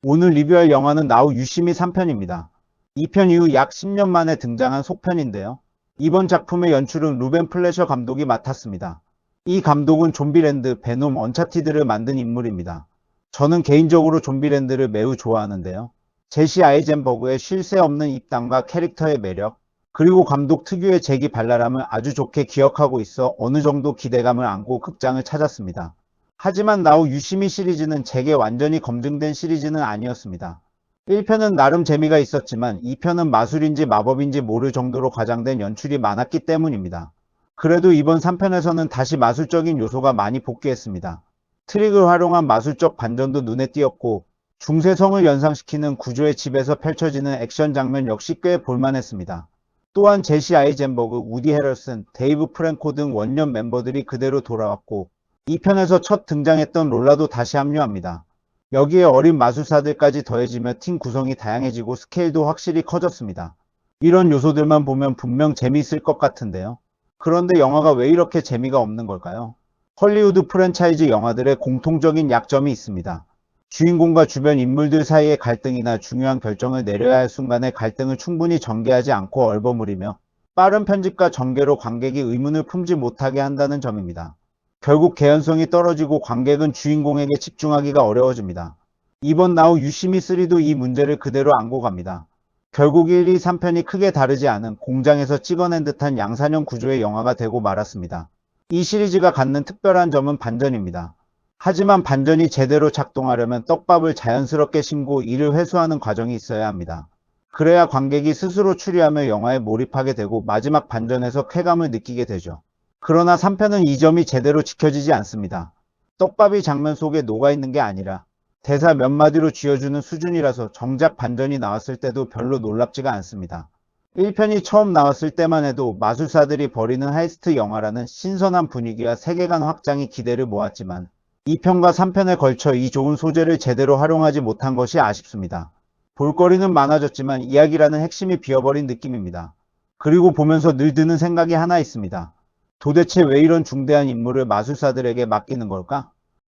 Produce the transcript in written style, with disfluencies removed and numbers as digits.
오늘 리뷰할 영화는 나우 유시미 3편입니다. 2편 이후 약 10년 만에 등장한 속편인데요. 이번 작품의 연출은 루벤 플래셔 감독이 맡았습니다. 이 감독은 좀비랜드, 베놈, 언차티드를 만든 인물입니다. 저는 개인적으로 좀비랜드를 매우 좋아하는데요. 제시 아이젠버그의 쉴 새 없는 입담과 캐릭터의 매력, 그리고 감독 특유의 재기발랄함을 아주 좋게 기억하고 있어 어느 정도 기대감을 안고 극장을 찾았습니다. 하지만 나우 유시미 시리즈는 제게 완전히 검증된 시리즈는 아니었습니다. 1편은 나름 재미가 있었지만 2편은 마술인지 마법인지 모를 정도로 과장된 연출이 많았기 때문입니다. 그래도 이번 3편에서는 다시 마술적인 요소가 많이 복귀했습니다. 트릭을 활용한 마술적 반전도 눈에 띄었고, 중세성을 연상시키는 구조의 집에서 펼쳐지는 액션 장면 역시 꽤 볼만했습니다. 또한 제시 아이젠버그, 우디 헤럴슨, 데이브 프랭코 등 원년 멤버들이 그대로 돌아왔고, 2편에서 첫 등장했던 롤라도 다시 합류합니다. 여기에 어린 마술사들까지 더해지며 팀 구성이 다양해지고 스케일도 확실히 커졌습니다. 이런 요소들만 보면 분명 재미있을 것 같은데요. 그런데 영화가 왜 이렇게 재미가 없는 걸까요? 헐리우드 프랜차이즈 영화들의 공통적인 약점이 있습니다. 주인공과 주변 인물들 사이의 갈등이나 중요한 결정을 내려야 할 순간의 갈등을 충분히 전개하지 않고 얼버무리며 빠른 편집과 전개로 관객이 의문을 품지 못하게 한다는 점입니다. 결국 개연성이 떨어지고 관객은 주인공에게 집중하기가 어려워집니다. 이번 나우 유시미 3도 이 문제를 그대로 안고 갑니다. 결국 1, 2, 3편이 크게 다르지 않은 공장에서 찍어낸 듯한 양산형 구조의 영화가 되고 말았습니다. 이 시리즈가 갖는 특별한 점은 반전입니다. 하지만 반전이 제대로 작동하려면 떡밥을 자연스럽게 심고 이를 회수하는 과정이 있어야 합니다. 그래야 관객이 스스로 추리하며 영화에 몰입하게 되고 마지막 반전에서 쾌감을 느끼게 되죠. 그러나 3편은 이 점이 제대로 지켜지지 않습니다. 떡밥이 장면 속에 녹아있는 게 아니라 대사 몇 마디로 쥐어주는 수준이라서 정작 반전이 나왔을 때도 별로 놀랍지가 않습니다. 1편이 처음 나왔을 때만 해도 마술사들이 벌이는 하이스트 영화라는 신선한 분위기와 세계관 확장이 기대를 모았지만 2편과 3편에 걸쳐 이 좋은 소재를 제대로 활용하지 못한 것이 아쉽습니다. 볼거리는 많아졌지만 이야기라는 핵심이 비어버린 느낌입니다. 그리고 보면서 늘 드는 생각이 하나 있습니다. 도대체 왜 이런 중대한 임무를 마술사들에게 맡기는 걸까?